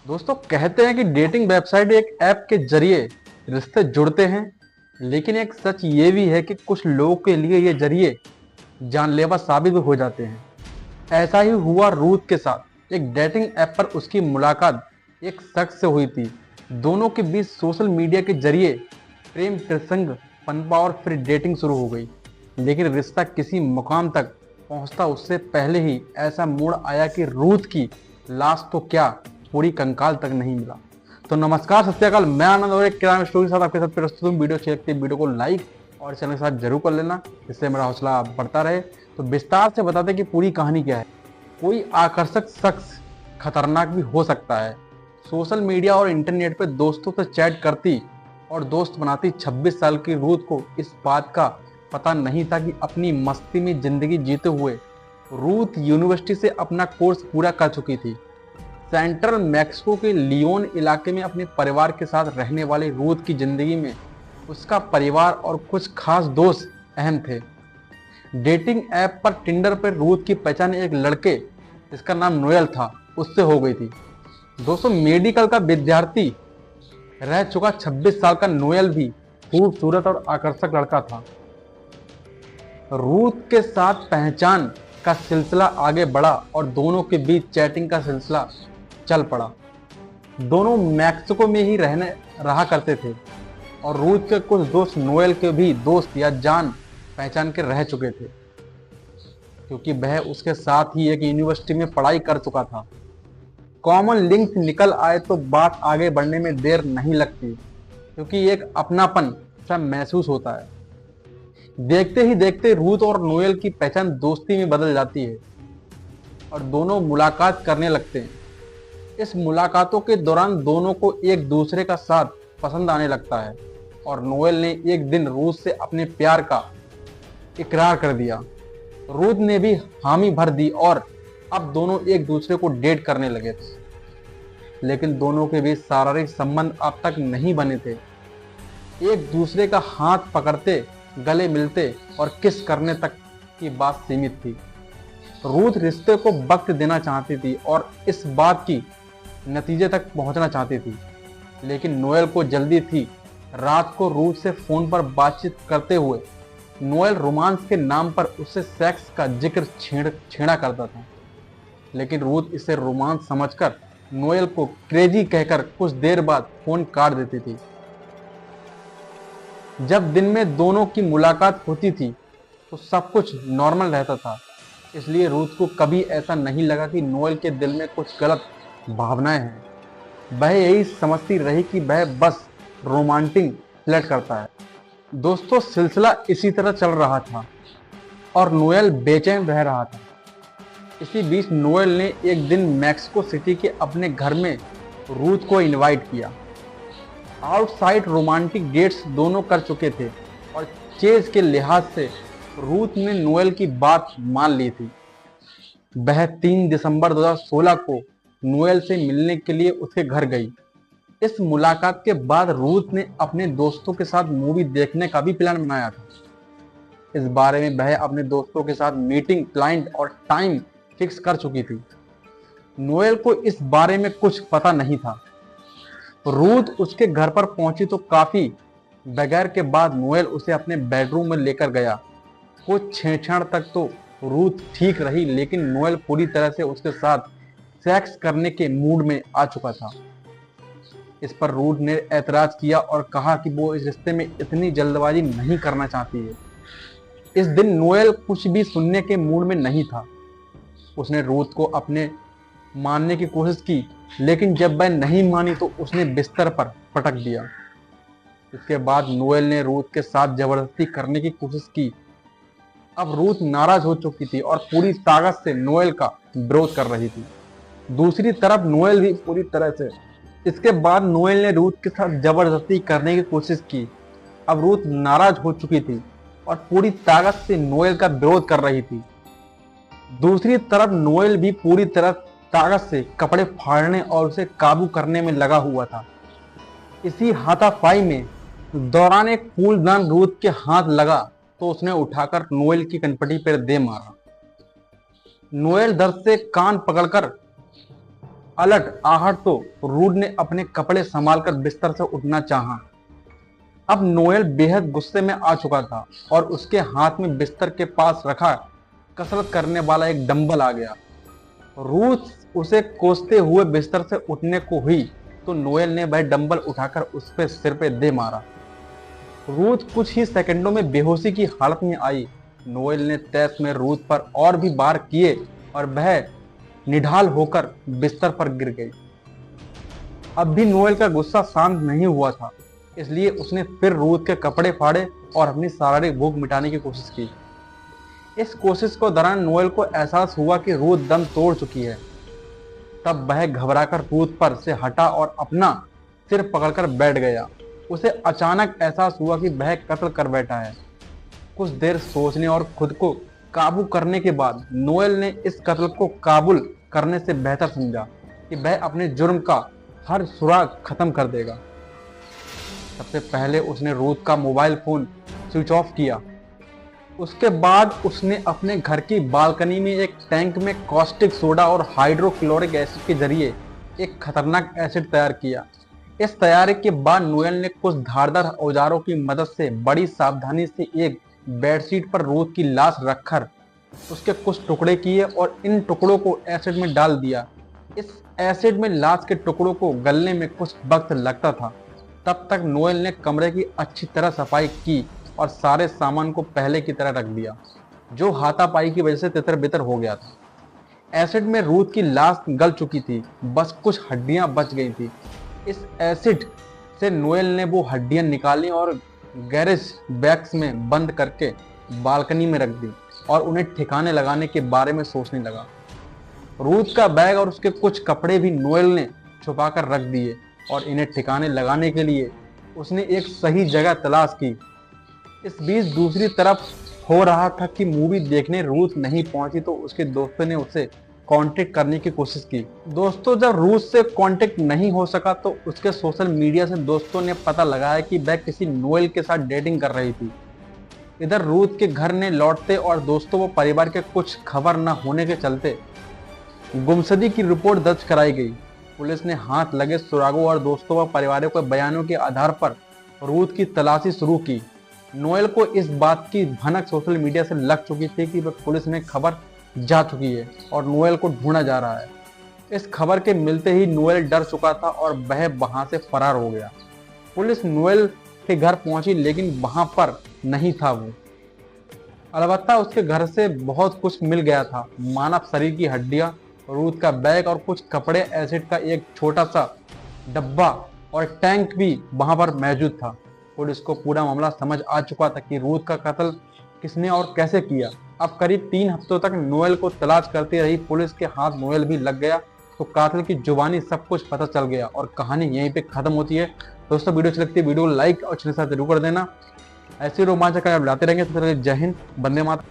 दोस्तों कहते हैं कि डेटिंग वेबसाइट एक ऐप के जरिए रिश्ते जुड़ते हैं, लेकिन एक सच ये भी है कि कुछ लोगों के लिए ये जरिए जानलेवा साबित भी हो जाते हैं। ऐसा ही हुआ रूथ के साथ। एक डेटिंग ऐप पर उसकी मुलाकात एक शख्स से हुई थी। दोनों के बीच सोशल मीडिया के जरिए प्रेम प्रसंग पनपा और फिर डेटिंग शुरू हो गई। लेकिन रिश्ता किसी मुकाम तक पहुंचता उससे पहले ही ऐसा मोड़ आया कि रूथ की लाश तो क्या पूरी कंकाल तक नहीं मिला। तो नमस्कार, सत श्री अकाल, मैं आनंद और एक क्राइम स्टोरी के साथ आपके साथ प्रस्तुत हूँ। वीडियो अच्छी लगती है वीडियो को लाइक और चैनल के साथ जरूर कर लेना, इससे मेरा हौसला बढ़ता रहे। तो विस्तार से बताते कि पूरी कहानी क्या है। कोई आकर्षक शख्स खतरनाक भी हो सकता है। सोशल मीडिया और इंटरनेट पर दोस्तों से चैट करती और दोस्त बनाती 26 साल की रूथ को इस बात का पता नहीं था कि अपनी मस्ती में जिंदगी जीते हुए रूथ यूनिवर्सिटी से अपना कोर्स पूरा कर चुकी थी। सेंट्रल मैक्सिको के लियोन इलाके में अपने परिवार के साथ रहने वाली रूथ की जिंदगी में उसका परिवार और कुछ खास दोस्त अहम थे। डेटिंग ऐप पर टिंडर पर रूथ की पहचान एक लड़के जिसका नाम नोएल था उससे हो गई थी। दोस्तों मेडिकल का विद्यार्थी रह चुका 26 साल का नोएल भी खूबसूरत और आकर्षक लड़का था। रूथ के साथ पहचान का सिलसिला आगे बढ़ा और दोनों के बीच चैटिंग का सिलसिला चल पड़ा। दोनों मैक्सिको में ही रहा करते थे और रूथ के कुछ दोस्त नोएल के भी दोस्त या जान पहचान के रह चुके थे, क्योंकि वह उसके साथ ही एक यूनिवर्सिटी में पढ़ाई कर चुका था। कॉमन लिंक निकल आए तो बात आगे बढ़ने में देर नहीं लगती, क्योंकि एक अपनापन सा महसूस होता है। देखते ही देखते रूथ और नोएल की पहचान दोस्ती में बदल जाती है और दोनों मुलाकात करने लगते हैं। इस मुलाकातों के दौरान दोनों को एक दूसरे का साथ पसंद आने लगता है और नोएल ने एक दिन रूथ से अपने प्यार का इकरार कर दिया। रूथ ने भी हामी भर दी और अब दोनों एक दूसरे को डेट करने लगे थे। लेकिन दोनों के बीच शारीरिक संबंध अब तक नहीं बने थे। एक दूसरे का हाथ पकड़ते, गले मिलते और किस करने तक की बात सीमित थी। रूथ रिश्ते को वक्त देना चाहती थी और इस बात की नतीजे तक पहुंचना चाहती थी, लेकिन नोएल को जल्दी थी। रात को रूथ से फोन पर बातचीत करते हुए नोएल रोमांस के नाम पर उससे सेक्स का जिक्र छेड़ा करता था, लेकिन रूथ इसे रोमांस समझकर नोएल को क्रेजी कहकर कुछ देर बाद फोन काट देती थी। जब दिन में दोनों की मुलाकात होती थी तो सब कुछ नॉर्मल रहता था, इसलिए रूथ को कभी ऐसा नहीं लगा कि नोएल के दिल में कुछ गलत भावनाएं हैं। वह यही समझती रही कि वह बस रोमांटिक फ्लर्ट करता है। दोस्तों सिलसिला इसी तरह चल रहा था और नोएल बेचैन रह रहा था। इसी बीच नोएल ने एक दिन मैक्सिको सिटी के अपने घर में रूथ को इनवाइट किया। आउटसाइड रोमांटिक डेट्स दोनों कर चुके थे और चेज के लिहाज से रूथ ने नोएल की बात मान ली थी। वह 3 दिसंबर 2016 को नोएल से मिलने के लिए उसके घर गई। इस मुलाकात के बाद रूथ ने अपने दोस्तों के साथ मूवी देखने का भी प्लान बनाया था। इस बारे में वह अपने दोस्तों के साथ मीटिंग, क्लाइंट और टाइम फिक्स कर चुकी थी। नोएल को इस बारे में कुछ पता नहीं था। रूथ उसके घर पर पहुंची तो काफी बगैर के बाद नोएल उसे अपने बेडरूम में लेकर गया। कुछ छेड़छाड़ तक तो रूथ ठीक रही, लेकिन नोएल पूरी तरह से उसके साथ सेक्स करने के मूड में आ चुका था। इस पर रूथ ने ऐतराज किया और कहा कि वो इस रिश्ते में इतनी जल्दबाजी नहीं करना चाहती है। इस दिन नोएल कुछ भी सुनने के मूड में नहीं था। उसने रूथ को अपने मानने की कोशिश की, लेकिन जब वह नहीं मानी तो उसने बिस्तर पर पटक दिया। इसके बाद नोएल ने रूथ के साथ जबरदस्ती करने की कोशिश की। अब रूथ नाराज हो चुकी थी और पूरी ताकत से नोएल का विरोध कर रही थी। दूसरी तरफ नोएल भी पूरी तरह से। इसके बाद नोएल ने रूथ के साथ जबरदस्ती करने की कोशिश की। अब रूथ नाराज हो चुकी थी और पूरी ताकत से नोएल का विरोध कर रही थी। दूसरी तरफ नोएल भी पूरी तरह ताकत से कपड़े फाड़ने और उसे काबू करने में लगा हुआ था। इसी हाथापाई में दौरान एक फूलदान रूथ के हाथ लगा तो उसने उठाकर नोएल की कनपटी पर दे मारा। नोएल दर्द से कान पकड़कर अलर्ट आहट तो रूथ ने अपने कपड़े संभालकर बिस्तर से उठना चाहा। अब नोएल बेहद गुस्से में आ चुका था और उसके हाथ में बिस्तर के पास रखा कसरत करने वाला एक डंबल आ गया। रूथ उसे कोसते हुए बिस्तर से उठने को हुई तो नोएल ने वह डंबल उठाकर उस पे सिर पे दे मारा। रूथ कुछ ही सेकंडों में बेहोशी की हालत में आई। नोएल ने तेज में रूथ पर और भी वार किए और वह निढाल होकर बिस्तर पर गिर गई। अब भी नोएल का गुस्सा शांत नहीं हुआ था, इसलिए उसने फिर रूथ के कपड़े फाड़े और अपनी शारीरिक भूख मिटाने की कोशिश की। इस कोशिश के दौरान नोएल को एहसास हुआ कि रूथ दम तोड़ चुकी है। तब वह घबराकर रूथ पर से हटा और अपना सिर पकड़कर बैठ गया। उसे अचानक एहसास हुआ कि वह कत्ल कर बैठा है। कुछ देर सोचने और खुद को काबू करने के बाद नोएल ने इस कत्ल को काबूल करने से बेहतर समझा कि वह अपने जुर्म का हर सुराग खत्म कर देगा। सबसे पहले उसने रूथ का मोबाइल फोन स्विच ऑफ किया। उसके बाद उसने अपने घर की बालकनी में एक टैंक में कॉस्टिक सोडा और हाइड्रोक्लोरिक एसिड के जरिए एक खतरनाक एसिड तैयार किया। इस तैयारी के बाद नोएल ने कुछ धारदार औजारों की मदद से बड़ी सावधानी से एक बेडशीट पर रूथ की लाश रखकर उसके कुछ टुकड़े किए और इन टुकड़ों को एसिड में डाल दिया। इस एसिड में लाश के टुकड़ों को गलने में कुछ वक्त लगता था। तब तक नोएल ने कमरे की अच्छी तरह सफाई की और सारे सामान को पहले की तरह रख दिया, जो हाथापाई की वजह से तितर बितर हो गया था। एसिड में रूथ की लाश गल चुकी थी, बस कुछ हड्डियां बच गई थी। इस एसिड से नोएल ने वो हड्डियां निकाली और गैरेज बैग्स में बंद करके बालकनी में रख दी और उन्हें ठिकाने लगाने के बारे में सोचने लगा। रूथ का बैग और उसके कुछ कपड़े भी नोएल ने छुपाकर रख दिए और इन्हें ठिकाने लगाने के लिए उसने एक सही जगह तलाश की। इस बीच दूसरी तरफ हो रहा था कि मूवी देखने रूथ नहीं पहुंची तो उसके दोस्तों ने उसे कांटेक्ट करने की कोशिश की। दोस्तों, जब रूथ से कांटेक्ट नहीं हो सका तो उसके सोशल मीडिया से दोस्तों ने पता लगाया कि वह किसी नोएल के साथ डेटिंग कर रही थी। इधर रूथ के घर ने लौटते और दोस्तों व परिवार के कुछ खबर न होने के चलते गुमशुदगी की रिपोर्ट दर्ज कराई गई। पुलिस ने हाथ लगे सुरागों और दोस्तों व परिवारों के बयानों के आधार पर रूथ की तलाशी शुरू की। नोएल को इस बात की भनक सोशल मीडिया से लग चुकी थी कि वह पुलिस में खबर जा चुकी है और नोएल को ढूंढा जा रहा है। इस खबर के मिलते ही नोएल डर चुका था और वह वहां से फरार हो गया। पुलिस नोएल के घर पहुंची लेकिन वहां पर नहीं था वो। अलबत्ता उसके घर से बहुत कुछ मिल गया था। मानव शरीर की हड्डियां, रूथ का बैग और कुछ कपड़े, एसिड का एक छोटा सा डब्बा और टैंक भी वहां पर मौजूद था। पुलिस को पूरा मामला समझ आ चुका था कि रूथ का कत्ल किसने और कैसे किया। अब करीब 3 हफ्तों तक नोएल को तलाश करती रही पुलिस के हाथ नोएल भी लग गया तो कातिल की जुबानी सब कुछ पता चल गया और कहानी यहीं पे खत्म होती है। दोस्तों, वीडियो अच्छी लगती है वीडियो को लाइक और चैनल सब्सक्राइब जरूर कर देना। ऐसे रोमांचक आप लाते रहेंगे। तो जय हिंद, वंदे मातरम।